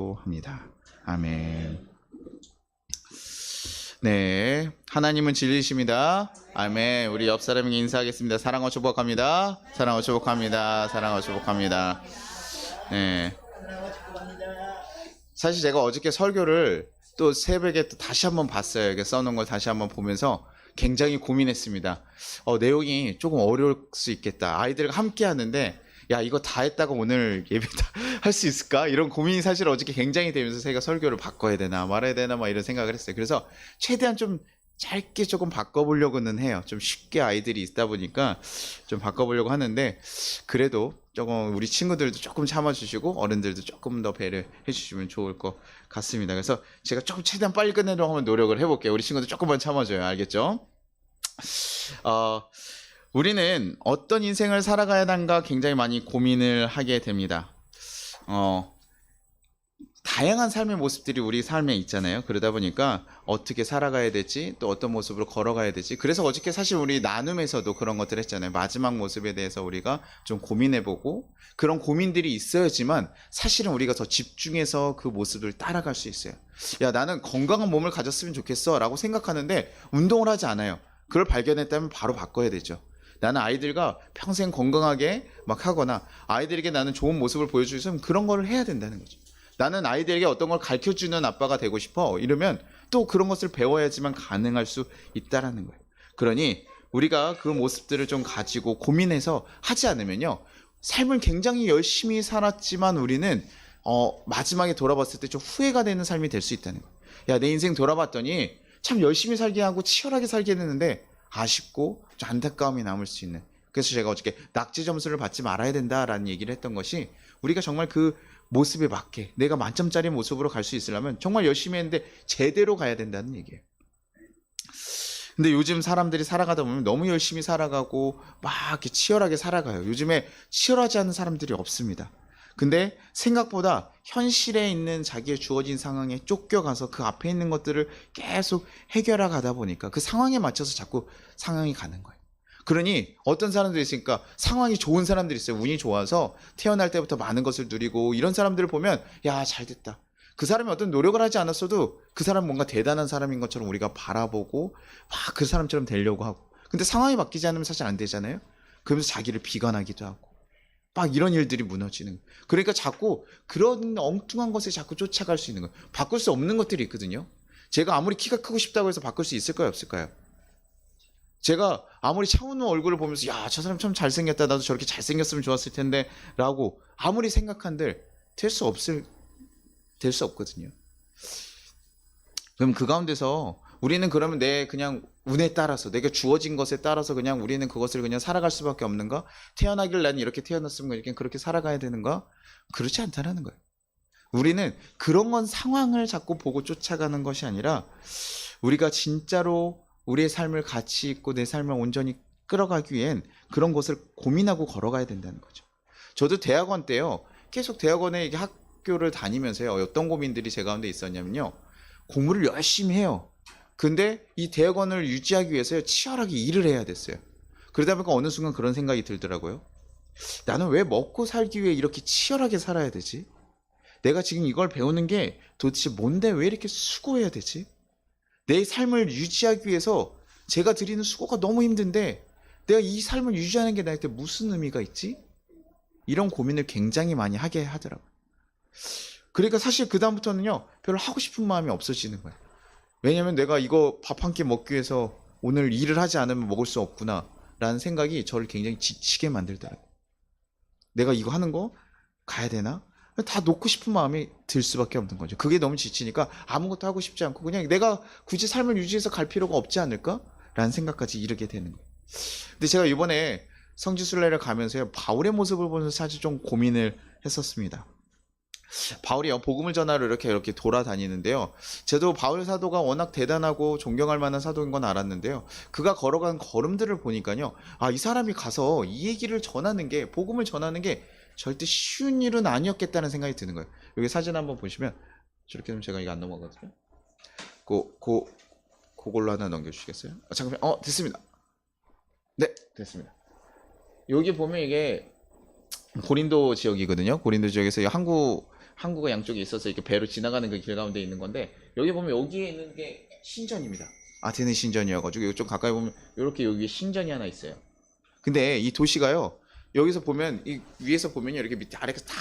합니다. 아멘. 네, 하나님은 진리십니다. 아멘. 우리 옆 사람에게 인사하겠습니다. 사랑과 축복합니다. 사랑과 축복합니다. 사랑과 축복합니다. 네. 사실 제가 어저께 설교를 또 새벽에 또 다시 한번 봤어요. 이렇게 써놓은 걸 다시 한번 보면서 굉장히 고민했습니다. 내용이 조금 어려울 수 있겠다. 아이들과 함께 하는데 야, 이거 다 했다가 오늘 예배 다 할 수 있을까? 이런 고민이 사실 어저께 굉장히 되면서 제가 설교를 바꿔야 되나 말아야 되나 막 이런 생각을 했어요. 그래서 최대한 좀 짧게 조금 바꿔보려고는 해요. 좀 쉽게 아이들이 있다 보니까 좀 바꿔보려고 하는데 그래도 조금 우리 친구들도 조금 참아주시고 어른들도 조금 더 배려해 주시면 좋을 것 같습니다. 그래서 제가 조금 최대한 빨리 끝내려고 한번 노력을 해볼게요. 우리 친구들 조금만 참아줘요. 알겠죠? 우리는 어떤 인생을 살아가야 하는가 굉장히 많이 고민을 하게 됩니다. 다양한 삶의 모습들이 우리 삶에 있잖아요. 그러다 보니까 어떻게 살아가야 되지, 또 어떤 모습으로 걸어가야 되지. 그래서 어저께 사실 우리 나눔에서도 그런 것들 했잖아요. 마지막 모습에 대해서 우리가 좀 고민해보고 그런 고민들이 있어야지만 사실은 우리가 더 집중해서 그 모습을 따라갈 수 있어요. 야, 나는 건강한 몸을 가졌으면 좋겠어 라고 생각하는데 운동을 하지 않아요. 그걸 발견했다면 바로 바꿔야 되죠. 나는 아이들과 평생 건강하게 막 하거나 아이들에게 나는 좋은 모습을 보여주기 위해서 그런 거를 해야 된다는 거죠. 나는 아이들에게 어떤 걸 가르쳐주는 아빠가 되고 싶어. 이러면 또 그런 것을 배워야지만 가능할 수 있다라는 거예요. 그러니 우리가 그 모습들을 좀 가지고 고민해서 하지 않으면요. 삶을 굉장히 열심히 살았지만 우리는 마지막에 돌아봤을 때 좀 후회가 되는 삶이 될 수 있다는 거예요. 야, 내 인생 돌아봤더니 참 열심히 살게 하고 치열하게 살게 했는데 아쉽고 좀 안타까움이 남을 수 있는. 그래서 제가 어저께 낙제 점수를 받지 말아야 된다라는 얘기를 했던 것이 우리가 정말 그 모습에 맞게 내가 만점짜리 모습으로 갈 수 있으려면 정말 열심히 했는데 제대로 가야 된다는 얘기예요. 근데 요즘 사람들이 살아가다 보면 너무 열심히 살아가고 막 이렇게 치열하게 살아가요. 요즘에 치열하지 않은 사람들이 없습니다. 근데 생각보다 현실에 있는 자기의 주어진 상황에 쫓겨가서 그 앞에 있는 것들을 계속 해결해 가다 보니까 그 상황에 맞춰서 자꾸 상황이 가는 거예요. 그러니 어떤 사람들이 있으니까 상황이 좋은 사람들이 있어요. 운이 좋아서 태어날 때부터 많은 것을 누리고 이런 사람들을 보면 야, 잘됐다. 그 사람이 어떤 노력을 하지 않았어도 그 사람 뭔가 대단한 사람인 것처럼 우리가 바라보고 막 그 사람처럼 되려고 하고. 근데 상황이 바뀌지 않으면 사실 안 되잖아요. 그러면서 자기를 비관하기도 하고. 막 이런 일들이 무너지는 거예요. 그러니까 자꾸 그런 엉뚱한 것에 자꾸 쫓아갈 수 있는 거예요. 바꿀 수 없는 것들이 있거든요. 제가 아무리 키가 크고 싶다고 해서 바꿀 수 있을까요, 없을까요? 제가 아무리 차은우 얼굴을 보면서 야, 저 사람 참 잘생겼다. 나도 저렇게 잘생겼으면 좋았을 텐데 라고 아무리 생각한들 될 수 없거든요. 그럼 그 가운데서 우리는 그러면 내 그냥 운에 따라서 내가 주어진 것에 따라서 그냥 우리는 그것을 그냥 살아갈 수밖에 없는가? 태어나길 난 이렇게 태어났으면 이렇게 그렇게 살아가야 되는가? 그렇지 않다라는 거예요. 우리는 그런 건 상황을 자꾸 보고 쫓아가는 것이 아니라 우리가 진짜로 우리의 삶을 가치 있고 내 삶을 온전히 끌어가기 위hen 그런 것을 고민하고 걸어가야 된다는 거죠. 저도 대학원 때요. 계속 대학원에 학교를 다니면서요. 어떤 고민들이 제 가운데 있었냐면요. 공부를 열심히 해요. 근데 이 대학원을 유지하기 위해서 치열하게 일을 해야 됐어요. 그러다 보니까 어느 순간 그런 생각이 들더라고요. 나는 왜 먹고 살기 위해 이렇게 치열하게 살아야 되지? 내가 지금 이걸 배우는 게 도대체 뭔데 왜 이렇게 수고해야 되지? 내 삶을 유지하기 위해서 제가 드리는 수고가 너무 힘든데 내가 이 삶을 유지하는 게 나한테 무슨 의미가 있지? 이런 고민을 굉장히 많이 하게 하더라고요. 그러니까 사실 그 다음부터는요. 별로 하고 싶은 마음이 없어지는 거예요. 왜냐면 내가 이거 밥 한 끼 먹기 위해서 오늘 일을 하지 않으면 먹을 수 없구나 라는 생각이 저를 굉장히 지치게 만들더라고요. 내가 이거 하는 거 가야 되나? 다 놓고 싶은 마음이 들 수밖에 없는 거죠. 그게 너무 지치니까 아무것도 하고 싶지 않고 그냥 내가 굳이 삶을 유지해서 갈 필요가 없지 않을까? 라는 생각까지 이르게 되는 거예요. 근데 제가 이번에 성지순례를 가면서요. 바울의 모습을 보면서 사실 좀 고민을 했었습니다. 바울이요, 복음을 전하러 이렇게 돌아다니는데요. 저도 바울 사도가 워낙 대단하고 존경할 만한 사도인 건 알았는데요. 그가 걸어간 걸음들을 보니까요. 아, 이 사람이 가서 이 얘기를 전하는 게, 복음을 전하는 게 절대 쉬운 일은 아니었겠다는 생각이 드는 거예요. 여기 사진 한번 보시면, 저렇게 하면 제가 이거 안 넘어가거든요. 그걸로 하나 넘겨주시겠어요? 잠깐만, 됐습니다. 네, 됐습니다. 여기 보면 이게 고린도 지역이거든요. 고린도 지역에서 항구가 양쪽에 있어서 이렇게 배로 지나가는 그 길 가운데 있는 건데, 여기 보면 여기에 있는 게 신전입니다. 아테네 신전이어가지고 여기 좀 가까이 보면 이렇게 여기 신전이 하나 있어요. 근데 이 도시가요, 여기서 보면 이 위에서 보면요 이렇게 밑에 아래가 다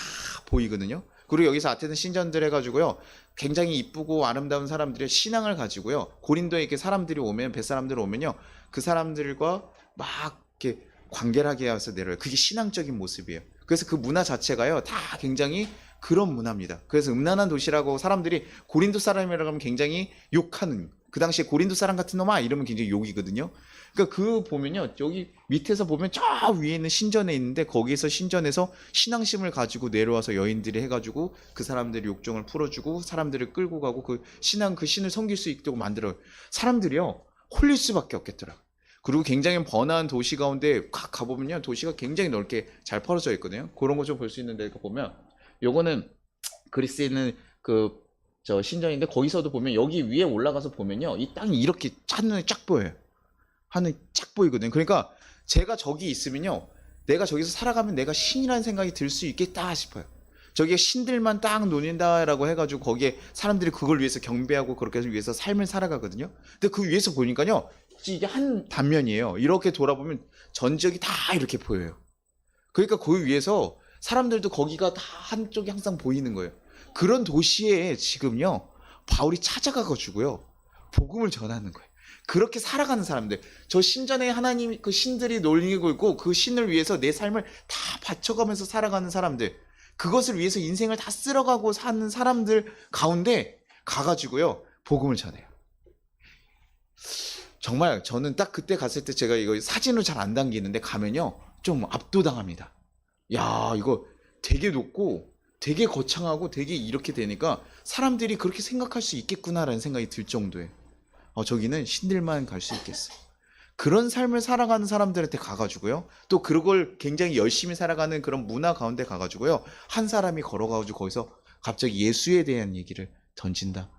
보이거든요. 그리고 여기서 아테네 신전들 해가지고요 굉장히 이쁘고 아름다운 사람들의 신앙을 가지고요, 고린도에 이렇게 사람들이 오면, 뱃사람들이 오면요 그 사람들과 막 이렇게 관계하게 해서 내려요. 그게 신앙적인 모습이에요. 그래서 그 문화 자체가요 다 굉장히 그런 문화입니다. 그래서 음란한 도시라고 사람들이, 고린도 사람이라고 하면 굉장히 욕하는, 그 당시에 고린도 사람 같은 놈아 이러면 굉장히 욕이거든요. 그러니까 그 보면요 여기 밑에서 보면 저 위에 있는 신전에 있는데, 거기에서 신전에서 신앙심을 가지고 내려와서 여인들이 해가지고 그 사람들이 욕정을 풀어주고 사람들을 끌고 가고 그 신앙, 그 신을 섬길 수 있도록 만들어요. 사람들이요 홀릴 수밖에 없겠더라. 그리고 굉장히 번화한 도시 가운데 가보면요 도시가 굉장히 넓게 잘 펼쳐져 있거든요. 그런 거 좀 볼 수 있는데, 보면 요거는 그리스에 있는 그 저 신전인데, 거기서도 보면 여기 위에 올라가서 보면요 이 땅이 이렇게 한눈에 쫙 보여요. 하늘 쫙 보이거든요. 그러니까 제가 저기 있으면요 내가 저기서 살아가면 내가 신이라는 생각이 들 수 있겠다 싶어요. 저기에 신들만 딱 놓는다라고 해가지고 거기에 사람들이 그걸 위해서 경배하고 그렇게 위해서 삶을 살아가거든요. 근데 그 위에서 보니까요 이게 한 단면이에요. 이렇게 돌아보면 전 지역이 다 이렇게 보여요. 그러니까 그 위에서 사람들도 거기가 다 한쪽이 항상 보이는 거예요. 그런 도시에 지금요 바울이 찾아가가지고요 복음을 전하는 거예요. 그렇게 살아가는 사람들, 저 신전에 하나님 그 신들이 놀리고 있고 그 신을 위해서 내 삶을 다 바쳐가면서 살아가는 사람들, 그것을 위해서 인생을 다 쓸어가고 사는 사람들 가운데 가가지고요 복음을 전해요. 정말 저는 딱 그때 갔을 때, 제가 이거 사진으로 잘 안 담기는데 가면요 좀 압도당합니다. 야, 이거 되게 높고 되게 거창하고 되게 이렇게 되니까 사람들이 그렇게 생각할 수 있겠구나라는 생각이 들 정도예요. 저기는 신들만 갈 수 있겠어. 그런 삶을 살아가는 사람들한테 가가지고요 또 그걸 굉장히 열심히 살아가는 그런 문화 가운데 가가지고요 한 사람이 걸어가지고 거기서 갑자기 예수에 대한 얘기를 던진다.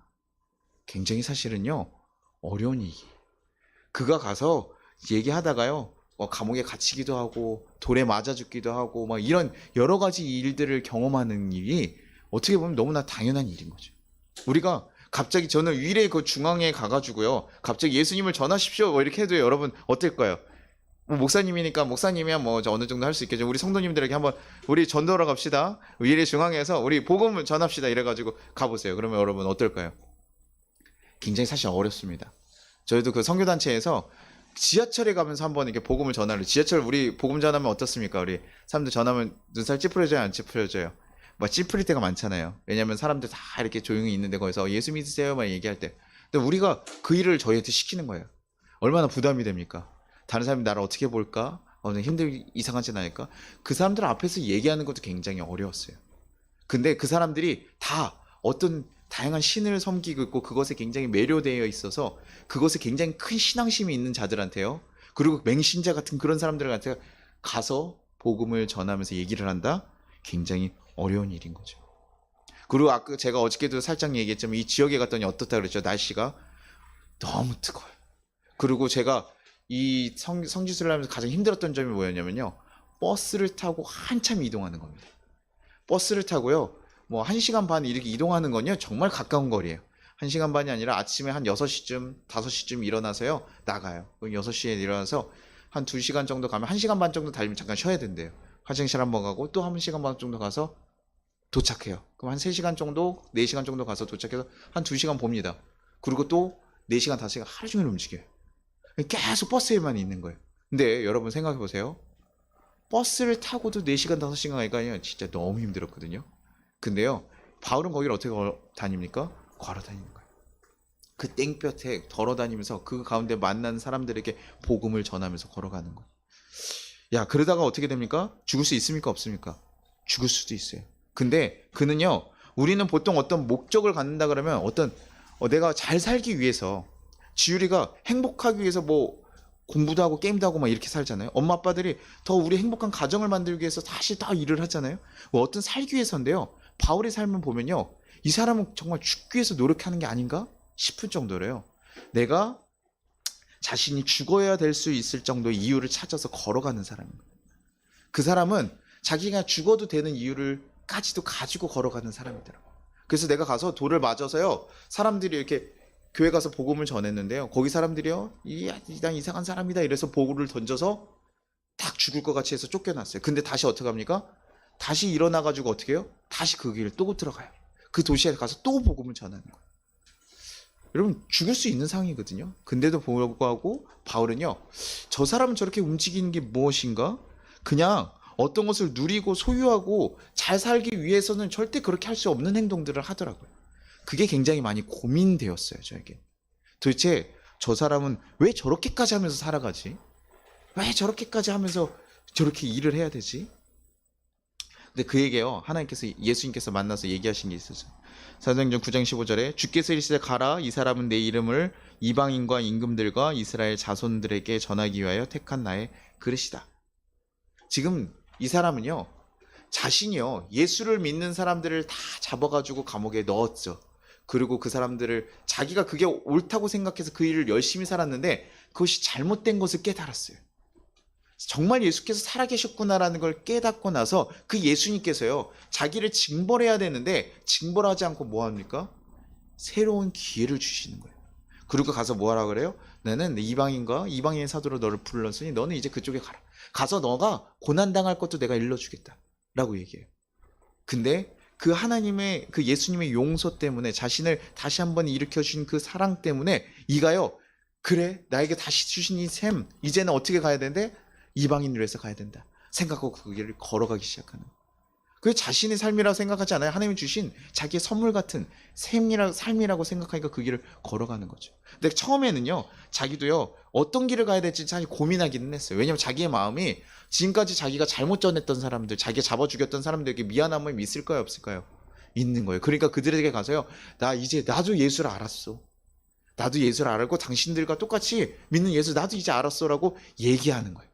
굉장히 사실은요 어려운 얘기. 그가 가서 얘기하다가요 감옥에 갇히기도 하고 돌에 맞아 죽기도 하고 막 이런 여러 가지 일들을 경험하는 일이 어떻게 보면 너무나 당연한 일인 거죠. 우리가 갑자기, 저는 위례 그 중앙에 가가지고요 갑자기 예수님을 전하십시오 뭐 이렇게 해도 여러분 어떨까요? 뭐 목사님이니까 목사님이야 뭐 어느 정도 할 수 있겠죠. 우리 성도님들에게 한번 우리 전도하러 갑시다, 위례 중앙에서 우리 복음 전합시다 이래가지고 가보세요. 그러면 여러분 어떨까요? 굉장히 사실 어렵습니다. 저희도 그 선교단체에서 지하철에 가면서 한번 이렇게 복음을 전하려, 지하철 우리 복음 전하면 어떻습니까? 우리 사람들 전하면 눈살 찌푸려져요, 안 찌푸려져요? 뭐 찌푸릴 때가 많잖아요. 왜냐면 사람들 다 이렇게 조용히 있는데 거기서 예수 믿으세요 막 얘기할 때, 근데 우리가 그 일을 저희한테 시키는 거예요. 얼마나 부담이 됩니까? 다른 사람이 나를 어떻게 볼까? 힘들, 이상하지 않을까? 그 사람들 앞에서 얘기하는 것도 굉장히 어려웠어요. 근데 그 사람들이 다 어떤 다양한 신을 섬기고 있고 그것에 굉장히 매료되어 있어서 그것에 굉장히 큰 신앙심이 있는 자들한테요, 그리고 맹신자 같은 그런 사람들한테 가서 복음을 전하면서 얘기를 한다? 굉장히 어려운 일인 거죠. 그리고 아까 제가 어저께도 살짝 얘기했지만 이 지역에 갔더니 어떻다 그랬죠? 날씨가 너무 뜨거워요. 그리고 제가 이 성지순례를 하면서 가장 힘들었던 점이 뭐였냐면요, 버스를 타고 한참 이동하는 겁니다. 버스를 타고요 뭐 1시간 반 이렇게 이동하는 건요 정말 가까운 거리예요. 1시간 반이 아니라 아침에 한 6시쯤 5시쯤 일어나서요 나가요. 그럼 6시에 일어나서 한 2시간 정도 가면 1시간 반 정도 달리면 잠깐 쉬어야 된대요. 화장실 한번 가고 또 1시간 반 정도 가서 도착해요. 그럼 한 3시간 정도 4시간 정도 가서 도착해서 한 2시간 봅니다. 그리고 또 4시간 5시간 하루 종일 움직여요. 계속 버스에만 있는 거예요. 근데 여러분 생각해 보세요. 버스를 타고도 4시간 5시간 가니까 진짜 너무 힘들었거든요. 근데요 바울은 거기를 어떻게 다닙니까? 걸어 다니는 거예요. 그 땡볕에 걸어 다니면서 그 가운데 만난 사람들에게 복음을 전하면서 걸어가는 거예요. 야, 그러다가 어떻게 됩니까? 죽을 수 있습니까? 없습니까? 죽을 수도 있어요. 근데 그는요, 우리는 보통 어떤 목적을 갖는다 그러면 어떤 내가 잘 살기 위해서, 지율이가 행복하기 위해서 뭐 공부도 하고 게임도 하고 막 이렇게 살잖아요. 엄마 아빠들이 더 우리 행복한 가정을 만들기 위해서 다시 다 일을 하잖아요. 뭐 어떤 살기 위해서인데요, 바울의 삶을 보면요 이 사람은 정말 죽기 위해서 노력하는 게 아닌가 싶을 정도래요. 내가 자신이 죽어야 될 수 있을 정도의 이유를 찾아서 걸어가는 사람입니다. 그 사람은 자기가 죽어도 되는 이유를 것까지도 가지고 걸어가는 사람이더라고요. 그래서 내가 가서 돌을 맞아서요, 사람들이 이렇게 교회 가서 복음을 전했는데요, 거기 사람들이요, 난 이상한 사람이다 이래서 복음을 던져서 딱 죽을 것 같이 해서 쫓겨났어요. 근데 다시 어떻게 합니까? 다시 일어나가지고 어떻게 해요? 다시 그 길을 또 들어가요. 그 도시에 가서 또 복음을 전하는 거예요. 여러분, 죽을 수 있는 상황이거든요. 근데도 불구하고 바울은요, 저 사람은 저렇게 움직이는 게 무엇인가? 그냥 어떤 것을 누리고 소유하고 잘 살기 위해서는 절대 그렇게 할 수 없는 행동들을 하더라고요. 그게 굉장히 많이 고민되었어요, 저에게. 도대체 저 사람은 왜 저렇게까지 하면서 살아가지? 왜 저렇게까지 하면서 저렇게 일을 해야 되지? 근데 그에게요, 하나님께서, 예수님께서 만나서 얘기하신 게 있었어요. 사도행전 9장 15절에 주께서 이르시되 가라, 이 사람은 내 이름을 이방인과 임금들과 이스라엘 자손들에게 전하기 위하여 택한 나의 그릇이다. 지금 이 사람은요, 자신이요, 예수를 믿는 사람들을 다 잡아가지고 감옥에 넣었죠. 그리고 그 사람들을, 자기가 그게 옳다고 생각해서 그 일을 열심히 살았는데 그것이 잘못된 것을 깨달았어요. 정말 예수께서 살아계셨구나라는 걸 깨닫고 나서 그 예수님께서요, 자기를 징벌해야 되는데 징벌하지 않고 뭐 합니까? 새로운 기회를 주시는 거예요. 그리고 가서 뭐 하라 그래요? 나는 이방인과 이방인의 사도로 너를 불렀으니 너는 이제 그쪽에 가라. 가서 너가 고난당할 것도 내가 일러주겠다 라고 얘기해요. 근데 그 하나님의, 그 예수님의 용서 때문에, 자신을 다시 한번 일으켜주신 그 사랑 때문에 이가요, 그래, 나에게 다시 주신 이 셈, 이제는 어떻게 가야 되는데? 이방인으로 해서 가야 된다 생각하고 그 길을 걸어가기 시작하는 거예요. 그게 자신의 삶이라고 생각하지 않아요. 하나님이 주신 자기의 선물 같은 삶이라고 생각하니까 그 길을 걸어가는 거죠. 근데 처음에는요, 자기도요, 어떤 길을 가야 될지 사실 고민하기는 했어요. 왜냐하면 자기의 마음이 지금까지 자기가 잘못 전했던 사람들, 자기가 잡아 죽였던 사람들에게 미안함을 있을까요, 없을까요? 있는 거예요. 그러니까 그들에게 가서요, 나도 예수를 알았어. 나도 예수를 알고 당신들과 똑같이 믿는 예수 나도 이제 알았어라고 얘기하는 거예요.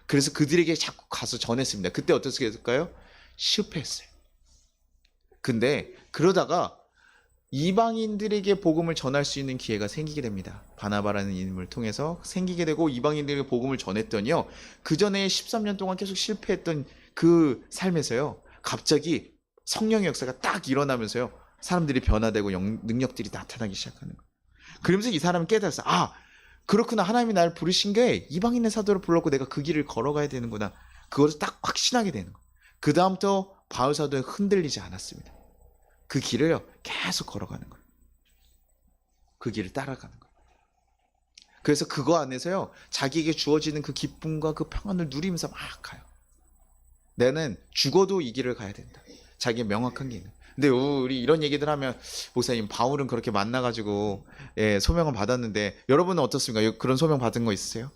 그래서 그들에게 자꾸 가서 전했습니다. 그때 어떻게 했을까요? 실패했어요. 근데 그러다가 이방인들에게 복음을 전할 수 있는 기회가 생기게 됩니다. 바나바라는 인물을 통해서 생기게 되고 이방인들에게 복음을 전했더니요, 그 전에 13년 동안 계속 실패했던 그 삶에서요, 갑자기 성령의 역사가 딱 일어나면서요, 사람들이 변화되고 능력들이 나타나기 시작하는 거예요. 그러면서 이 사람은 깨달았어요. 아, 그렇구나. 하나님이 나를 부르신 게 이방인의 사도를 불렀고 내가 그 길을 걸어가야 되는구나. 그것을 딱 확신하게 되는 거예요. 그 다음부터 바울 사도는 흔들리지 않았습니다. 그 길을요, 계속 걸어가는 거예요. 그 길을 따라가는 거예요. 그래서 그거 안에서요, 자기에게 주어지는 그 기쁨과 그 평안을 누리면서 막 가요. 나는 죽어도 이 길을 가야 된다. 자기의 명확한 게 있는. 근데 우리 이런 얘기들 하면, 목사님 바울은 그렇게 만나가지고 소명을 받았는데 여러분은 어떻습니까? 그런 소명 받은 거 있으세요?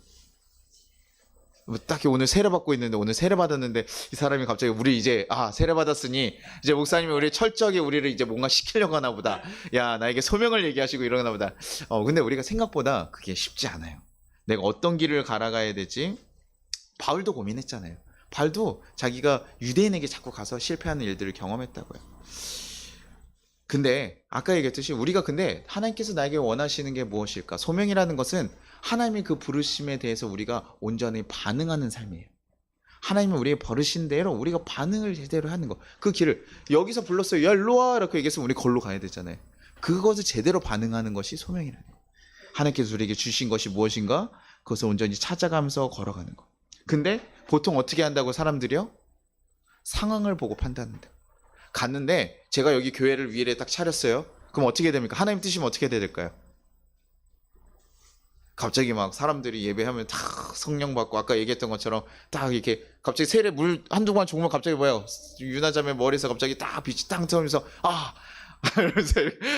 뭐 딱히 오늘 세례 받고 있는데, 오늘 세례 받았는데 이 사람이 갑자기 우리 이제 세례 받았으니 이제 목사님이 우리 철저하게 우리를 이제 뭔가 시키려고 하나 보다. 야, 나에게 소명을 얘기하시고 이러나 보다. 근데 우리가 생각보다 그게 쉽지 않아요. 내가 어떤 길을 갈아가야 되지? 바울도 고민했잖아요. 바울도 자기가 유대인에게 자꾸 가서 실패하는 일들을 경험했다고요. 근데 아까 얘기했듯이 우리가, 근데 하나님께서 나에게 원하시는 게 무엇일까? 소명이라는 것은 하나님의 그 부르심에 대해서 우리가 온전히 반응하는 삶이에요. 하나님은 우리의 버르신 대로 우리가 반응을 제대로 하는 거. 그 길을 여기서 불렀어요. 야, 일로 와 이렇게 얘기했으면 우리 걸로 가야 되잖아요. 그것을 제대로 반응하는 것이 소명이라는 거예요. 하나님께서 우리에게 주신 것이 무엇인가? 그것을 온전히 찾아가면서 걸어가는 거. 근데 보통 어떻게 한다고 사람들이요? 상황을 보고 판단한다. 갔는데 제가 여기 교회를 위에 딱 차렸어요. 그럼 어떻게 됩니까? 하나님 뜻이면 어떻게 해야 될까요? 갑자기 막 사람들이 예배하면 딱 성령 받고, 아까 얘기했던 것처럼 딱 이렇게 갑자기 세례 물 한두 번 조금만 갑자기 뭐야, 유나자매 머리에서 갑자기 딱 빛이 땅 터면서 이러면서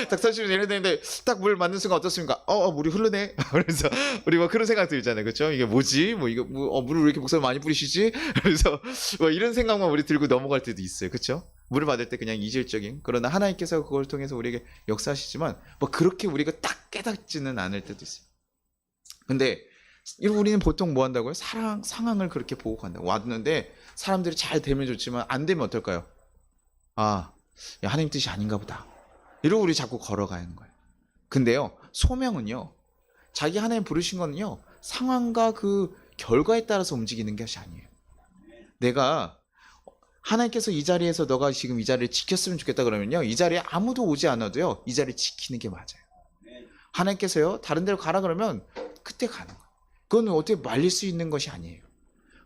딱 서시면 이래야 되는데 딱 물 맞는 순간 어떻습니까? 물이 흐르네. 그래서 우리 뭐 그런 생각 들잖아요. 그렇죠? 이게 뭐지? 이거 물을 왜 이렇게 목소리 많이 뿌리시지? 그래서 뭐 이런 생각만 우리 들고 넘어갈 때도 있어요. 그렇죠? 물을 받을 때 그냥 이질적인, 그러나 하나님께서 그걸 통해서 우리에게 역사하시지만 뭐 그렇게 우리가 딱 깨닫지는 않을 때도 있어요. 근데 우리는 보통 뭐 한다고요? 상황을 그렇게 보고 간다고. 왔는데 사람들이 잘 되면 좋지만 안 되면 어떨까요? 야, 하나님 뜻이 아닌가 보다. 이러고 우리 자꾸 걸어가야 하는 거예요. 근데요, 소명은요, 자기 하나님 부르신 거는요, 상황과 그 결과에 따라서 움직이는 것이 아니에요. 내가 하나님께서 이 자리에서 너가 지금 이 자리를 지켰으면 좋겠다 그러면요, 이 자리에 아무도 오지 않아도요, 이 자리를 지키는 게 맞아요. 하나님께서요, 다른 데로 가라 그러면 그때 가는 거예요. 그건 어떻게 말릴 수 있는 것이 아니에요.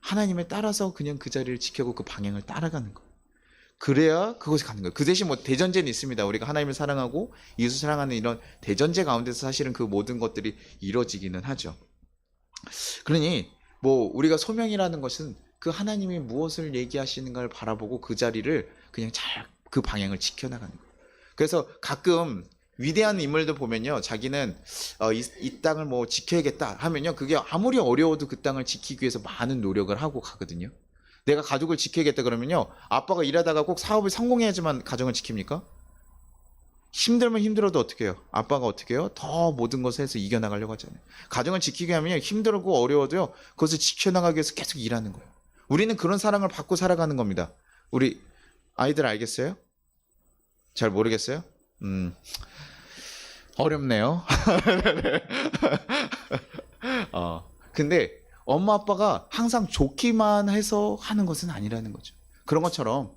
하나님에 따라서 그냥 그 자리를 지켜고 그 방향을 따라가는 거예요. 그래야 그것이 가는 거예요. 그 대신 뭐 대전제는 있습니다. 우리가 하나님을 사랑하고 이웃을 사랑하는 이런 대전제 가운데서 사실은 그 모든 것들이 이루어지기는 하죠. 그러니 뭐 우리가 소명이라는 것은 그 하나님이 무엇을 얘기하시는가를 바라보고 그 자리를 그냥 잘 그 방향을 지켜나가는 거예요. 그래서 가끔 위대한 인물들 보면요, 자기는 이 땅을 뭐 지켜야겠다 하면요, 그게 아무리 어려워도 그 땅을 지키기 위해서 많은 노력을 하고 가거든요. 내가 가족을 지켜야겠다 그러면요, 아빠가 일하다가 꼭 사업을 성공해야지만 가정을 지킵니까? 힘들면 힘들어도 어떻게 해요? 아빠가 어떻게 해요? 더 모든 것을 해서 이겨나가려고 하잖아요. 가정을 지키게 하면 힘들고 어려워도요, 그것을 지켜나가기 위해서 계속 일하는 거예요. 우리는 그런 사랑을 받고 살아가는 겁니다. 우리 아이들 알겠어요? 잘 모르겠어요? 어렵네요. 근데 엄마 아빠가 항상 좋기만 해서 하는 것은 아니라는 거죠. 그런 것처럼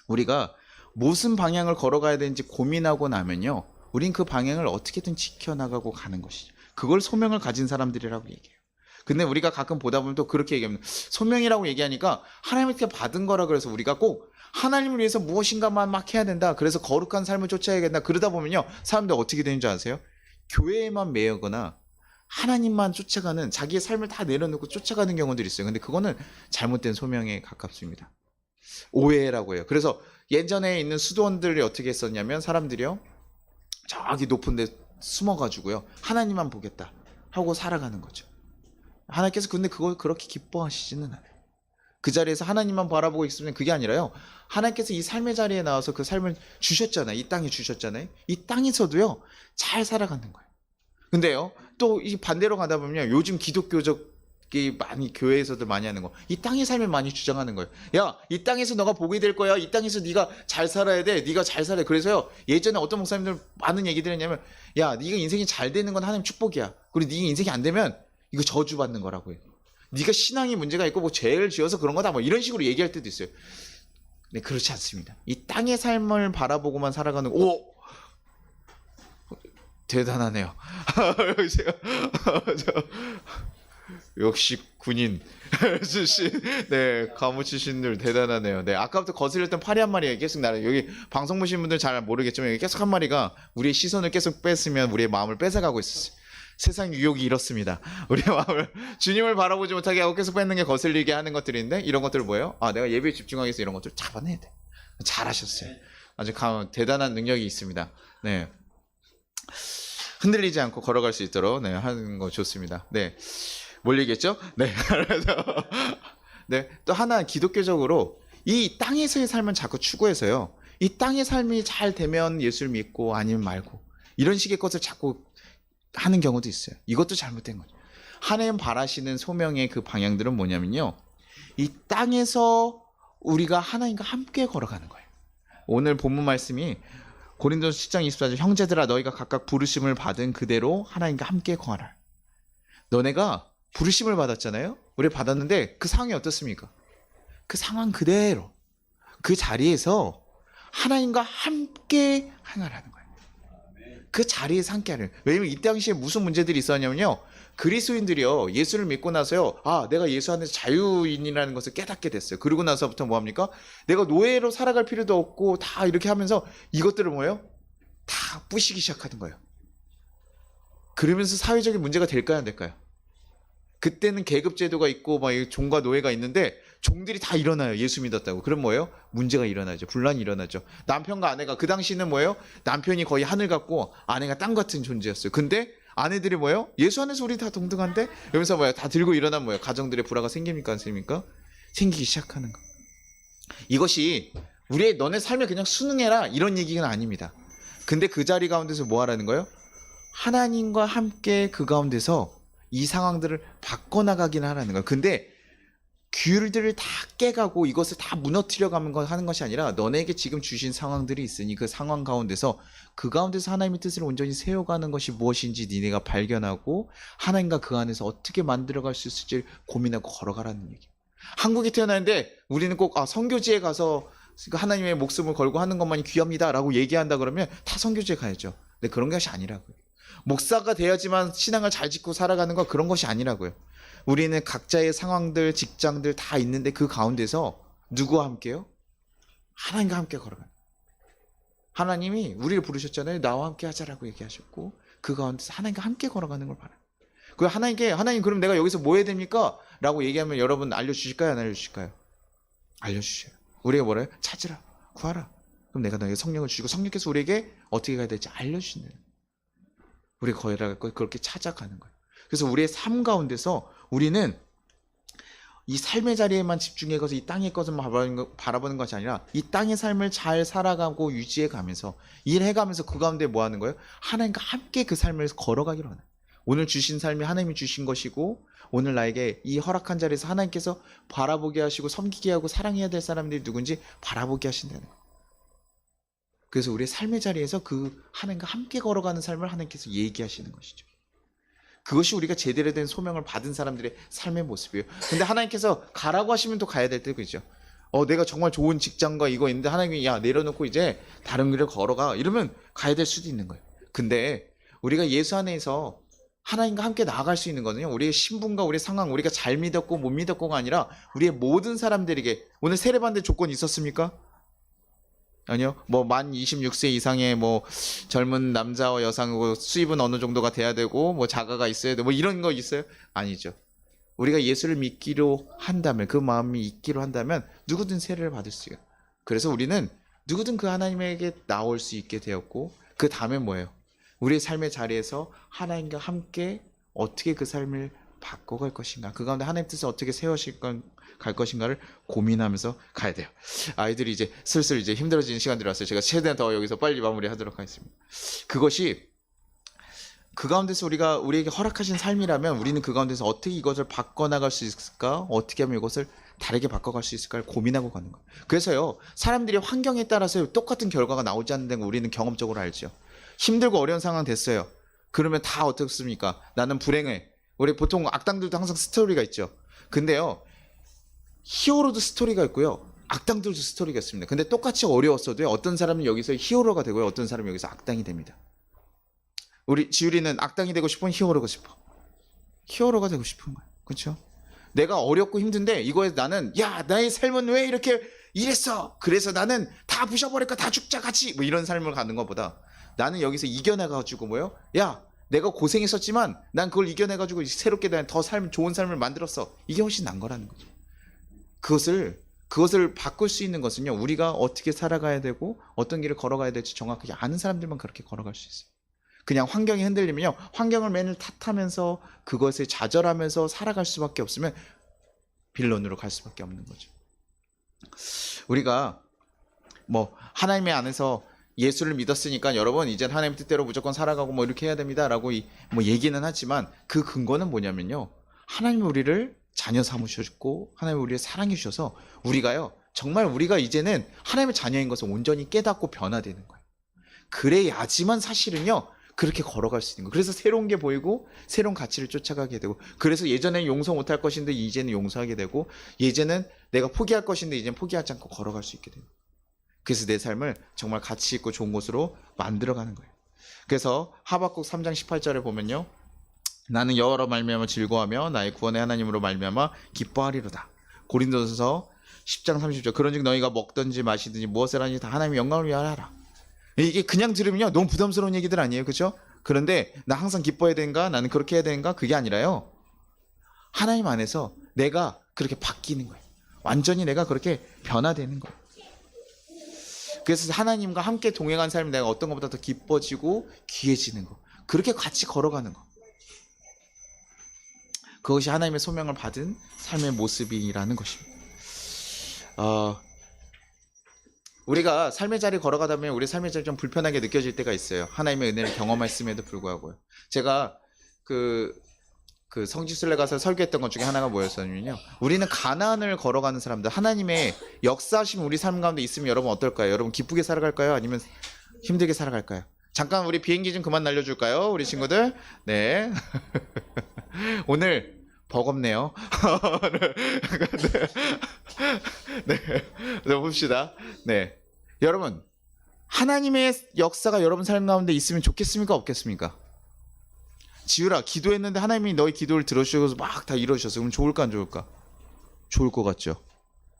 우리가 무슨 방향을 걸어가야 되는지 고민하고 나면요, 우린 그 방향을 어떻게든 지켜나가고 가는 것이죠. 그걸 소명을 가진 사람들이라고 얘기해요. 근데 우리가 가끔 보다 보면 또 그렇게 얘기합니다. 소명이라고 얘기하니까 하나님께 받은 거라 그래서 우리가 꼭 하나님을 위해서 무엇인가만 막 해야 된다, 그래서 거룩한 삶을 쫓아야겠다, 그러다 보면요, 사람들 어떻게 되는 줄 아세요? 교회에만 매여거나 하나님만 쫓아가는, 자기의 삶을 다 내려놓고 쫓아가는 경우들이 있어요. 근데 그거는 잘못된 소명에 가깝습니다. 오해라고 해요. 그래서 예전에 있는 수도원들이 어떻게 했었냐면, 사람들이요, 저기 높은 데 숨어가지고요, 하나님만 보겠다 하고 살아가는 거죠. 하나님께서 근데 그걸 그렇게 기뻐하시지는 않아요. 그 자리에서 하나님만 바라보고 있으면 그게 아니라요, 하나님께서 이 삶의 자리에 나와서 그 삶을 주셨잖아요. 이 땅에 주셨잖아요. 이 땅에서도요, 잘 살아가는 거예요. 근데요, 또 이 반대로 가다 보면 요즘 기독교적이 많이 교회에서도 많이 하는 거, 이 땅의 삶을 많이 주장하는 거예요. 야, 이 땅에서 너가 복이 될 거야. 이 땅에서 네가 잘 살아야 돼. 네가 잘 살아야 돼. 그래서요, 예전에 어떤 목사님들 많은 얘기들 했냐면, 야, 네가 인생이 잘 되는 건 하나님 축복이야. 그리고 네가 인생이 안 되면 이거 저주받는 거라고 해요. 네가 신앙이 문제가 있고 뭐 죄를 지어서 그런 거다, 뭐 이런 식으로 얘기할 때도 있어요. 네, 그렇지 않습니다. 이 땅의 삶을 바라보고만 살아가는, 오, 대단하네요. 역시 군인 출신, 네, 가무 출신들 대단하네요. 네, 아까부터 거슬렸던 파리 한 마리가 계속 나를, 여기 방송 보신 분들 잘 모르겠지만 여기 계속 한 마리가 우리의 시선을 계속 뺐으면 우리의 마음을 뺏어가고 있었어요. 세상 유혹이 이렇습니다. 우리의 마음을 주님을 바라보지 못하게 하고 계속 뺏는 게 거슬리게 하는 것들인데, 이런 것들 뭐예요? 아, 내가 예배에 집중하기 위해서 이런 것들 잡아내야 돼. 잘하셨어요. 아주 대단한 능력이 있습니다. 네. 흔들리지 않고 걸어갈 수 있도록, 네, 하는 거 좋습니다. 네. 뭘 얘기했죠? 네. 네. 또 하나, 기독교적으로 이 땅에서의 삶은 자꾸 추구해서요, 이 땅의 삶이 잘 되면 예수를 믿고 아니면 말고, 이런 식의 것을 자꾸 하는 경우도 있어요. 이것도 잘못된 거죠. 하나님 바라시는 소명의 그 방향들은 뭐냐면요, 이 땅에서 우리가 하나님과 함께 걸어가는 거예요. 오늘 본문 말씀이 고린도서 10장 24절, 형제들아 너희가 각각 부르심을 받은 그대로 하나님과 함께 거하라. 너네가 부르심을 받았잖아요. 우리 받았는데 그 상황이 어떻습니까? 그 상황 그대로 그 자리에서 하나님과 함께 행하라는 거예요. 그 자리에서 함께 하는. 왜냐면 이 당시에 무슨 문제들이 있었냐면요, 그리스도인들이요, 예수를 믿고 나서요, 아, 내가 예수 안에서 자유인이라는 것을 깨닫게 됐어요. 그러고 나서부터 뭐합니까? 내가 노예로 살아갈 필요도 없고 다 이렇게 하면서 이것들을 뭐예요? 다 부시기 시작하는 거예요. 그러면서 사회적인 문제가 될까요, 안 될까요? 그때는 계급제도가 있고 막 종과 노예가 있는데 종들이 다 일어나요. 예수 믿었다고. 그럼 뭐예요? 문제가 일어나죠. 분란이 일어나죠. 남편과 아내가, 그 당시는 뭐예요? 남편이 거의 하늘 같고 아내가 땅 같은 존재였어요. 근데 아내들이 뭐예요? 예수 안에서 우리 다 동등한데? 이러면서 뭐예요? 다 들고 일어나면 뭐예요? 가정들의 불화가 생깁니까, 안 생깁니까? 생기기 시작하는 거. 이것이 우리의 너네 삶에 그냥 순응해라 이런 얘기는 아닙니다. 근데 그 자리 가운데서 뭐 하라는 거예요? 하나님과 함께 그 가운데서 이 상황들을 바꿔나가긴 하라는 거예요. 근데 귤들을 다 깨가고 이것을 다 무너뜨려 가는 하는 것이 아니라, 너네에게 지금 주신 상황들이 있으니 그 상황 가운데서 그 가운데서 하나님의 뜻을 온전히 세워가는 것이 무엇인지 니네가 발견하고 하나님과 그 안에서 어떻게 만들어갈 수 있을지 고민하고 걸어가라는 얘기. 한국에 태어났는데 우리는 꼭 선교지에 가서 하나님의 목숨을 걸고 하는 것만이 귀합니다라고 얘기한다 그러면 다 선교지에 가야죠. 근데 그런 것이 아니라고요. 목사가 돼야지만 신앙을 잘 짓고 살아가는 거 그런 것이 아니라고요. 우리는 각자의 상황들, 직장들 다 있는데 그 가운데서 누구와 함께요? 하나님과 함께 걸어가는. 하나님이 우리를 부르셨잖아요. 나와 함께 하자라고 얘기하셨고 그 가운데서 하나님과 함께 걸어가는 걸 바라요. 그 하나님께 하나님 그럼 내가 여기서 뭐 해야 됩니까? 라고 얘기하면 여러분 알려주실까요? 안 알려주실까요? 알려주셔요. 우리가 뭐래요? 찾으라, 구하라. 그럼 내가 너에게 성령을 주시고 성령께서 우리에게 어떻게 가야 될지 알려주시는. 우리가 거기다가 그렇게 찾아가는 거예요. 그래서 우리의 삶 가운데서 우리는 이 삶의 자리에만 집중해서 이 땅의 것을 바라보는 것이 아니라 이 땅의 삶을 잘 살아가고 유지해가면서 일해가면서 그 가운데 뭐 하는 거예요? 하나님과 함께 그 삶을 걸어가기로 하는 거예요. 오늘 주신 삶이 하나님이 주신 것이고 오늘 나에게 이 허락한 자리에서 하나님께서 바라보게 하시고 섬기게 하고 사랑해야 될 사람들이 누군지 바라보게 하신다는 거예요. 그래서 우리의 삶의 자리에서 그 하나님과 함께 걸어가는 삶을 하나님께서 얘기하시는 것이죠. 그것이 우리가 제대로 된 소명을 받은 사람들의 삶의 모습이에요. 근데 하나님께서 가라고 하시면 또 가야 될 때 그죠? 내가 정말 좋은 직장과 이거 있는데 하나님이 야 내려놓고 이제 다른 길을 걸어가 이러면 가야 될 수도 있는 거예요. 근데 우리가 예수 안에서 하나님과 함께 나아갈 수 있는 거는요. 우리의 신분과 우리의 상황, 우리가 잘 믿었고 못 믿었고가 아니라 우리의 모든 사람들에게 오늘 세례받는 조건이 있었습니까? 아니요. 뭐 만 26세 이상의 뭐 젊은 남자와 여성이고 수입은 어느 정도가 돼야 되고 뭐 자가가 있어야 되고 뭐 이런 거 있어요? 아니죠. 우리가 예수를 믿기로 한다면 그 마음이 있기로 한다면 누구든 세례를 받을 수 있어요. 그래서 우리는 누구든 그 하나님에게 나올 수 있게 되었고 그 다음에 뭐예요? 우리의 삶의 자리에서 하나님과 함께 어떻게 그 삶을 바꿔갈 것인가 그 가운데 하나님 뜻을 어떻게 갈 것인가를 고민하면서 가야 돼요. 아이들이 이제 슬슬 이제 힘들어지는 시간들이 왔어요. 제가 최대한 더 여기서 빨리 마무리하도록 하겠습니다. 그것이 그 가운데서 우리에게 허락하신 삶이라면 우리는 그 가운데서 어떻게 이것을 바꿔나갈 수 있을까? 어떻게 하면 이것을 다르게 바꿔갈 수 있을까를 고민하고 가는 거예요. 그래서요 사람들이 환경에 따라서 똑같은 결과가 나오지 않는 걸 우리는 경험적으로 알죠. 힘들고 어려운 상황 됐어요. 그러면 다 어떻습니까? 나는 불행해. 우리 보통 악당들도 항상 스토리가 있죠. 근데요 히어로도 스토리가 있고요 악당들도 스토리가 있습니다. 근데 똑같이 어려웠어도요 어떤 사람은 여기서 히어로가 되고요 어떤 사람은 여기서 악당이 됩니다. 우리 지율이는 악당이 되고 싶은 히어로가 싶어. 히어로가 되고 싶은 거예요. 그렇죠? 내가 어렵고 힘든데 이거에 나는 야 나의 삶은 왜 이렇게 이랬어. 그래서 나는 다 부셔버릴까 다 죽자 같이 뭐 이런 삶을 가는 것보다 나는 여기서 이겨내가지고 뭐요? 야 내가 고생했었지만 난 그걸 이겨내가지고 새롭게 더 좋은 삶을 만들었어. 이게 훨씬 나은 거라는 거죠. 그것을 바꿀 수 있는 것은요 우리가 어떻게 살아가야 되고 어떤 길을 걸어가야 될지 정확하게 아는 사람들만 그렇게 걸어갈 수 있어요. 그냥 환경이 흔들리면요 환경을 맨날 탓하면서 그것에 좌절하면서 살아갈 수밖에 없으면 빌런으로 갈 수밖에 없는 거죠. 우리가 뭐 하나님의 안에서 예수를 믿었으니까 여러분 이젠 하나님 뜻대로 무조건 살아가고 뭐 이렇게 해야 됩니다라고 뭐 얘기는 하지만 그 근거는 뭐냐면요 하나님이 우리를 자녀 삼으셨고 하나님이 우리를 사랑해 주셔서 우리가요 정말 우리가 이제는 하나님의 자녀인 것을 온전히 깨닫고 변화되는 거예요. 그래야지만 사실은요 그렇게 걸어갈 수 있는 거예요. 그래서 새로운 게 보이고 새로운 가치를 쫓아가게 되고 그래서 예전에는 용서 못할 것인데 이제는 용서하게 되고 예전엔 내가 포기할 것인데 이제는 포기하지 않고 걸어갈 수 있게 됩니다. 그래서 내 삶을 정말 가치 있고 좋은 곳으로 만들어가는 거예요. 그래서 하박국 3장 18절에 보면요 나는 여호와로 말미암아 즐거워하며 나의 구원의 하나님으로 말미암아 기뻐하리로다. 고린도전서 10장 30절 그런즉 너희가 먹든지 마시든지 무엇을 하든지 다 하나님의 영광을 위하여 하라. 이게 그냥 들으면요 너무 부담스러운 얘기들 아니에요. 그렇죠? 그런데 나 항상 기뻐해야 되는가 나는 그렇게 해야 되는가 그게 아니라요 하나님 안에서 내가 그렇게 바뀌는 거예요. 완전히 내가 그렇게 변화되는 거예요. 그래서 하나님과 함께 동행한 삶이 내가 어떤 것보다 더 기뻐지고 귀해지는 거 그렇게 같이 걸어가는 거 그것이 하나님의 소명을 받은 삶의 모습이라는 것입니다. 우리가 삶의 자리 걸어가다 보면 우리 삶의 자리 좀 불편하게 느껴질 때가 있어요. 하나님의 은혜를 경험했음에도 불구하고요. 제가 그 성지순례 가서 설교했던 것 중에 하나가 뭐였냐면요. 우리는 가나안을 걸어가는 사람들, 하나님의 역사하심 우리 삶 가운데 있으면 여러분 어떨까요? 여러분 기쁘게 살아갈까요? 아니면 힘들게 살아갈까요? 잠깐 우리 비행기 좀 그만 날려줄까요? 우리 친구들? 네. 오늘 버겁네요. 네. 네, 봅시다. 네. 여러분, 하나님의 역사가 여러분 삶 가운데 있으면 좋겠습니까? 없겠습니까? 지율아, 기도했는데 하나님이 너의 기도를 들어주셔서 막 다 이루어주셨어. 그럼 좋을까 안 좋을까? 좋을 것 같죠?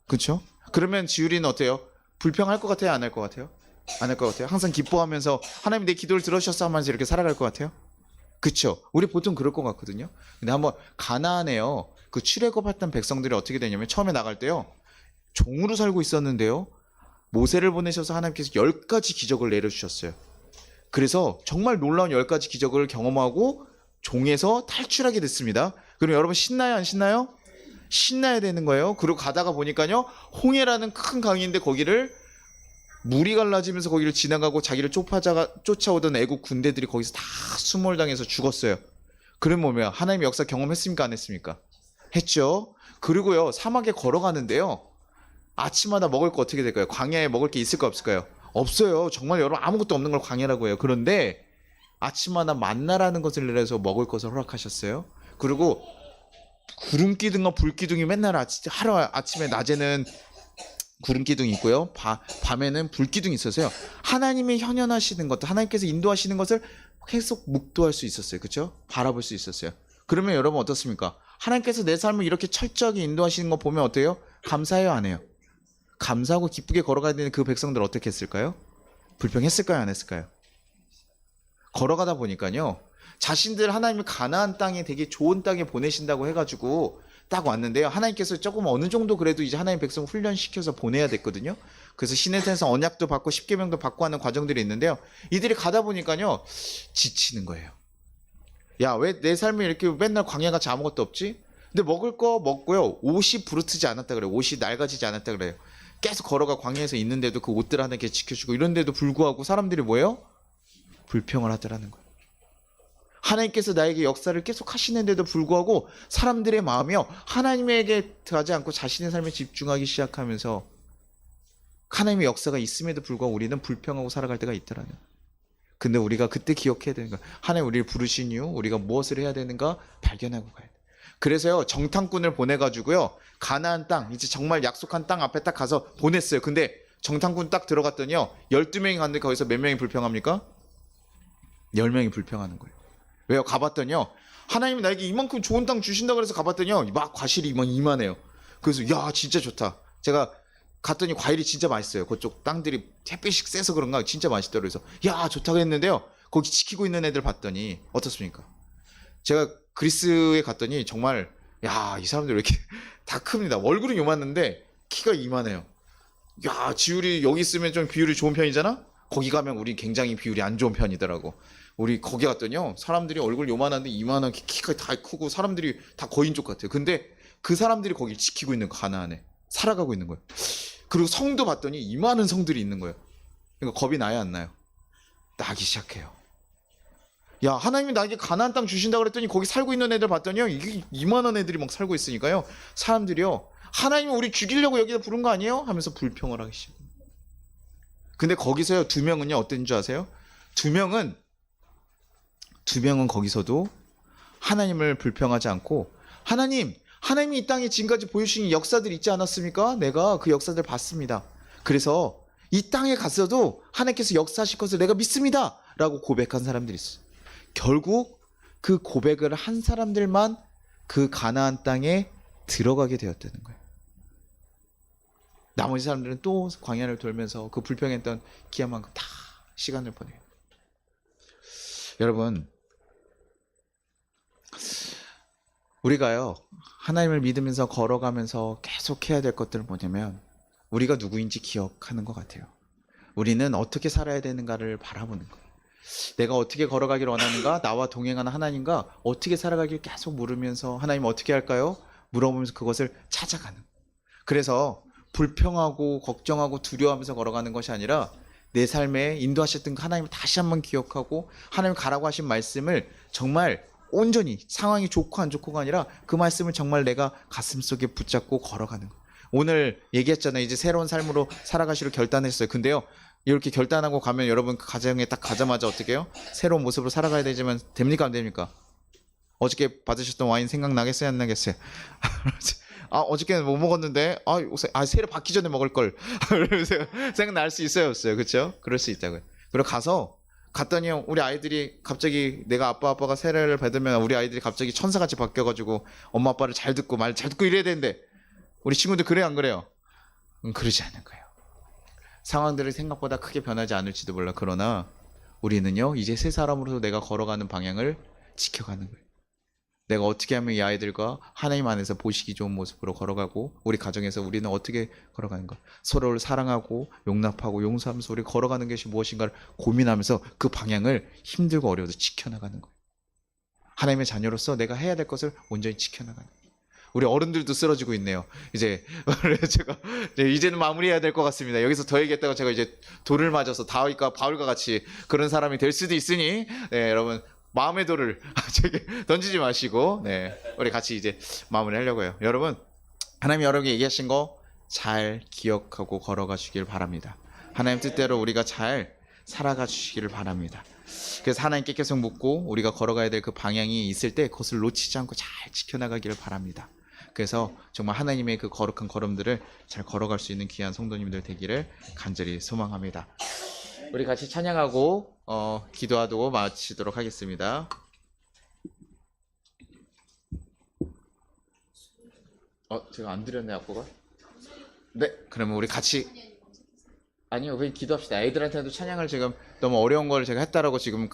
그렇죠? 그러면 지율이는 어때요? 불평할 것 같아요? 안 할 것 같아요? 안 할 것 같아요? 항상 기뻐하면서 하나님 내 기도를 들어주셨어 하면서 이렇게 살아갈 것 같아요? 그쵸? 우리 보통 그럴 것 같거든요. 근데 한번 가나안에요, 그 출애굽했던 백성들이 어떻게 되냐면 처음에 나갈 때요, 종으로 살고 있었는데요, 모세를 보내셔서 하나님께서 10가지 기적을 내려주셨어요. 그래서 정말 놀라운 10가지 기적을 경험하고 종에서 탈출하게 됐습니다. 그럼 여러분 신나요 안 신나요? 신나야 되는 거예요. 그리고 가다가 보니까요, 홍해라는 큰 강인데 거기를 물이 갈라지면서 거기를 지나가고 자기를 쫓아오던 애국 군대들이 거기서 다 수몰당해서 죽었어요. 그러면 뭐야? 하나님의 역사 경험했습니까? 안 했습니까? 했죠. 그리고요, 사막에 걸어가는데요, 아침마다 먹을 거 어떻게 될까요? 광야에 먹을 게 있을까 없을까요? 없어요. 정말 여러분 아무것도 없는 걸 광야라고 해요. 그런데 아침마다 만나라는 것을 내려서 먹을 것을 허락하셨어요. 그리고 구름 기둥과 불 기둥이 맨날 하루 아침에 낮에는 구름 기둥이 있고요, 밤에는 불 기둥이 있어서요, 하나님의 현현하시는 것도, 하나님께서 인도하시는 것을 계속 묵도할 수 있었어요. 그렇죠? 바라볼 수 있었어요. 그러면 여러분 어떻습니까? 하나님께서 내 삶을 이렇게 철저하게 인도하시는 거 보면 어때요? 감사해요 안 해요? 감사하고 기쁘게 걸어가야 되는 그 백성들 어떻게 했을까요? 불평했을까요 안 했을까요? 걸어가다 보니까요, 자신들 하나님이 가나안 땅에 되게 좋은 땅에 보내신다고 해가지고 딱 왔는데요, 하나님께서 조금 어느 정도 그래도 이제 하나님 백성 훈련시켜서 보내야 됐거든요. 그래서 신의 산에서 언약도 받고 십계명도 받고 하는 과정들이 있는데요, 이들이 가다 보니까요 지치는 거예요. 야, 왜 내 삶에 이렇게 맨날 광야같이 아무것도 없지? 근데 먹을 거 먹고요, 옷이 부르트지 않았다 그래요. 옷이 낡아지지 않았다 그래요. 계속 걸어가 광야에서 있는데도 그 옷들 하나 이렇게 지켜주고 이런데도 불구하고 사람들이 뭐예요? 불평을 하더라는 거예요. 하나님께서 나에게 역사를 계속 하시는데도 불구하고 사람들의 마음이요, 하나님에게 가지 않고 자신의 삶에 집중하기 시작하면서 하나님의 역사가 있음에도 불구하고 우리는 불평하고 살아갈 때가 있더라는 거예요. 근데 우리가 그때 기억해야 되는 거예요. 하나님 우리를 부르신 이유, 우리가 무엇을 해야 되는가 발견하고 가야 돼요. 그래서요, 정탐꾼을 보내가지고요, 가나안 땅, 이제 정말 약속한 땅 앞에 딱 가서 보냈어요. 근데 정탐꾼 딱 들어갔더니요, 12명이 갔는데 거기서 몇 명이 불평합니까? 10명이 불평하는 거예요. 왜요? 가봤더니요, 하나님이 나에게 이만큼 좋은 땅 주신다 그래서 가봤더니요, 막 과실이 이만해요. 그래서 야 진짜 좋다. 제가 갔더니 과일이 진짜 맛있어요. 그쪽 땅들이 햇빛이 세서 그런가 진짜 맛있더라고요. 그래서 야 좋다고 했는데요, 거기 지키고 있는 애들 봤더니 어떻습니까? 제가 그리스에 갔더니 정말, 야 이 사람들 왜 이렇게 다 큽니다. 얼굴은 요만한데 키가 이만해요. 야 지율이 여기 있으면 좀 비율이 좋은 편이잖아? 거기 가면 우리 굉장히 비율이 안 좋은 편이더라고. 우리 거기 갔더니요, 사람들이 얼굴 요만한데 이만한 키가 다 크고 사람들이 다 거인족 같아요. 근데 그 사람들이 거기 지키고 있는 거, 가나안에 살아가고 있는 거예요. 그리고 성도 봤더니 이만한 성들이 있는 거예요. 그러니까 겁이 나요 안 나요? 나기 시작해요. 야 하나님이 나에게 가나안 땅 주신다 그랬더니 거기 살고 있는 애들 봤더니요, 이게 이만한 애들이 막 살고 있으니까요, 사람들이요, 하나님이 우리 죽이려고 여기다 부른 거 아니에요? 하면서 불평을 하기 시작해요. 근데 거기서요, 2명은요 어땠는 줄 아세요? 2명은 거기서도 하나님을 불평하지 않고, 하나님이 이 땅에 지금까지 보여주신 역사들 있지 않았습니까? 내가 그 역사들 봤습니다. 그래서 이 땅에 갔어도 하나님께서 역사하실 것을 내가 믿습니다 라고 고백한 사람들이 있어요. 결국 그 고백을 한 사람들만 그 가나안 땅에 들어가게 되었다는 거예요. 나머지 사람들은 또 광야를 돌면서 그 불평했던 기한만큼 다 시간을 보내요. 여러분, 우리가요 하나님을 믿으면서 걸어가면서 계속 해야 될 것들은 뭐냐면, 우리가 누구인지 기억하는 것 같아요. 우리는 어떻게 살아야 되는가를 바라보는 거예요. 내가 어떻게 걸어가기를 원하는가, 나와 동행하는 하나님과 어떻게 살아가기를 계속 물으면서, 하나님 어떻게 할까요? 물어보면서 그것을 찾아가는 거예요. 그래서 불평하고 걱정하고 두려워하면서 걸어가는 것이 아니라, 내 삶에 인도하셨던 하나님을 다시 한번 기억하고 하나님 가라고 하신 말씀을 정말 온전히, 상황이 좋고 안 좋고가 아니라 그 말씀을 정말 내가 가슴속에 붙잡고 걸어가는 거예요. 오늘 얘기했잖아요. 이제 새로운 삶으로 살아가시로 결단했어요. 근데요, 이렇게 결단하고 가면 여러분 그 가정에 딱 가자마자 어떻게 해요? 새로운 모습으로 살아가야 되지만 됩니까 안 됩니까? 어저께 받으셨던 와인 생각나겠어요? 안 나겠어요? 아, 어저께는 못 먹었는데, 세례 받기 전에 먹을 걸. 생각날 수 있어요, 없어요? 그쵸? 그럴 수 있다고요. 그리고 갔더니 우리 아이들이 갑자기 내가 아빠가 세례를 받으면 우리 아이들이 갑자기 천사같이 바뀌어가지고 엄마 아빠를 잘 듣고 말 잘 듣고 이래야 되는데 우리 친구들 그래요, 안 그래요? 그러지 않은 거예요. 상황들이 생각보다 크게 변하지 않을지도 몰라. 그러나 우리는요, 이제 새 사람으로서 내가 걸어가는 방향을 지켜가는 거예요. 내가 어떻게 하면 이 아이들과 하나님 안에서 보시기 좋은 모습으로 걸어가고 우리 가정에서 우리는 어떻게 걸어가는 가 서로를 사랑하고 용납하고 용서하면서 우리 걸어가는 것이 무엇인가를 고민하면서 그 방향을 힘들고 어려워도 지켜나가는 거예요. 하나님의 자녀로서 내가 해야 될 것을 온전히 지켜나가는 거예요. 우리 어른들도 쓰러지고 있네요. 이제 제가 이제는 마무리해야 될 것 같습니다. 여기서 더 얘기했다가 제가 이제 돌을 맞아서 다윗과 바울과 같이 그런 사람이 될 수도 있으니 여러분 마음의 돌을 제게 던지지 마시고 우리 같이 이제 마무리하려고 해요. 여러분, 하나님이 여러분에게 얘기하신 거 잘 기억하고 걸어가 주길 바랍니다. 하나님 뜻대로 우리가 잘 살아가 주시기를 바랍니다. 그래서 하나님께 계속 묻고 우리가 걸어가야 될 그 방향이 있을 때 그것을 놓치지 않고 잘 지켜나가기를 바랍니다. 그래서 정말 하나님의 그 거룩한 걸음들을 잘 걸어갈 수 있는 귀한 성도님들 되기를 간절히 소망합니다. 우리 같이 찬양하고 기도하고 마치도록 하겠습니다. 제가 안 드렸네, 악보가? 네, 그러면 우리 같이 아니요, 그냥 기도합시다. 애들한테도 찬양을 지금 너무 어려운 걸 제가 했다라고 지금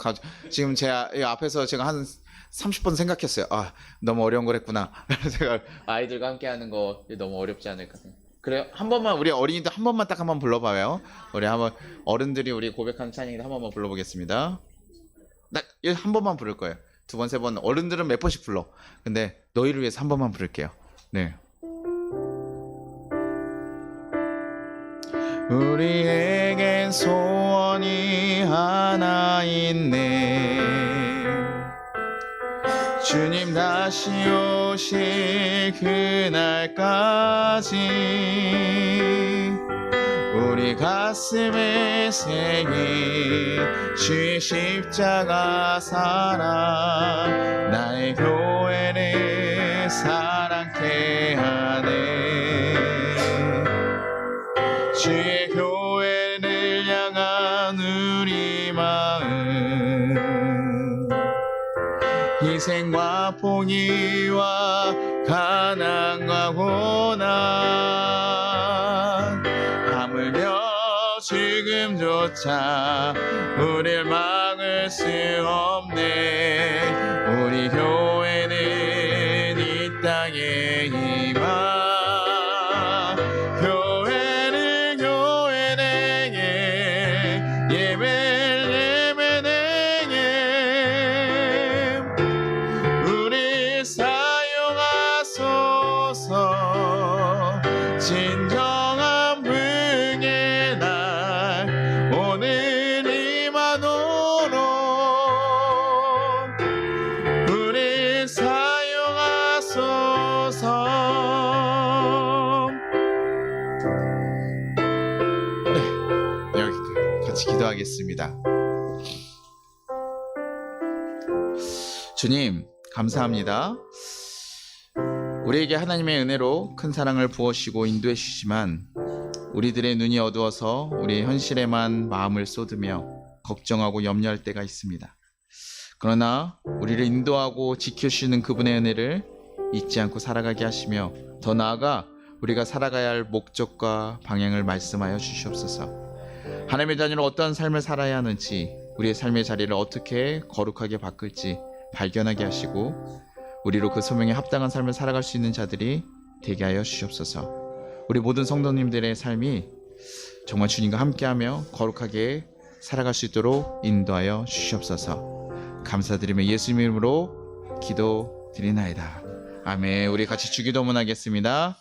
제 앞에서 제가 한 30번 생각했어요. 너무 어려운 걸 했구나. 제가 아이들과 함께 하는 거 너무 어렵지 않을까 생각. 그래요? 한 번만 우리 어린이들 한 번만 딱 한번 불러봐요. 우리 한번 어른들이 우리 고백하는 찬양인데 한 번만 불러보겠습니다. 딱 한 번만 부를 거예요. 두 번, 세 번. 어른들은 몇 번씩 불러. 근데 너희를 위해서 한 번만 부를게요. 네. 우리에겐 소원이 하나 있네. 주님 다시 오실 그날까지 우리 가슴에 새긴 주의 십자가 사랑 나의 교회를 사랑케 하네. 주의 교회를 향한 우리 마음 희생과 포기와 가난과 고난 하물며 죽음조차 우릴 막을 수 없네. 우리 교회는 이 땅에 임하 진정한 부흥의 날 오늘 임하도록 우리 사용하소서. 네, 여기 같이 기도하겠습니다. 주님, 감사합니다. 우리에게 하나님의 은혜로 큰 사랑을 부어주시고 인도해 주시지만 우리들의 눈이 어두워서 우리의 현실에만 마음을 쏟으며 걱정하고 염려할 때가 있습니다. 그러나 우리를 인도하고 지켜주시는 그분의 은혜를 잊지 않고 살아가게 하시며 더 나아가 우리가 살아가야 할 목적과 방향을 말씀하여 주시옵소서. 하나님의 자녀로 어떠한 삶을 살아야 하는지 우리의 삶의 자리를 어떻게 거룩하게 바꿀지 발견하게 하시고 우리로 그 소명에 합당한 삶을 살아갈 수 있는 자들이 되게 하여 주시옵소서. 우리 모든 성도님들의 삶이 정말 주님과 함께하며 거룩하게 살아갈 수 있도록 인도하여 주시옵소서. 감사드리며 예수님 이름으로 기도드리나이다. 아멘. 우리 같이 주기도문 하겠습니다.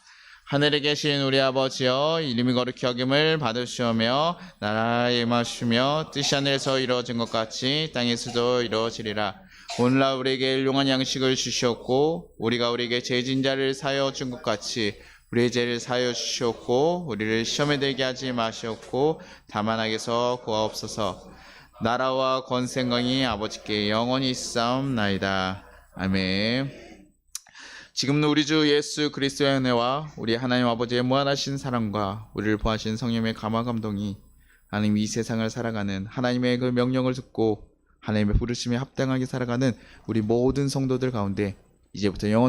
하늘에 계신 우리 아버지여, 이름이 거룩히 여김을 받으시오며 나라에 임하시며 뜻이 하늘에서 이루어진 것 같이 땅에서도 이루어지리라. 오늘날 우리에게 일용할 양식을 주시옵고 우리가 우리에게 죄진 자를 사하여 준 것 같이 우리의 죄를 사하여 주시옵고 우리를 시험에 들게 하지 마시옵고 다만 악에서 구하옵소서. 나라와 권세권이 아버지께 영원히 있사옵나이다. 아멘. 지금은 우리 주 예수 그리스도의 은혜와 우리 하나님 아버지의 무한하신 사랑과 우리를 보하신 성령의 감화 감동이 하나님 이 세상을 살아가는 하나님의 그 명령을 듣고 하나님의 부르심에 합당하게 살아가는 우리 모든 성도들 가운데 이제부터 영원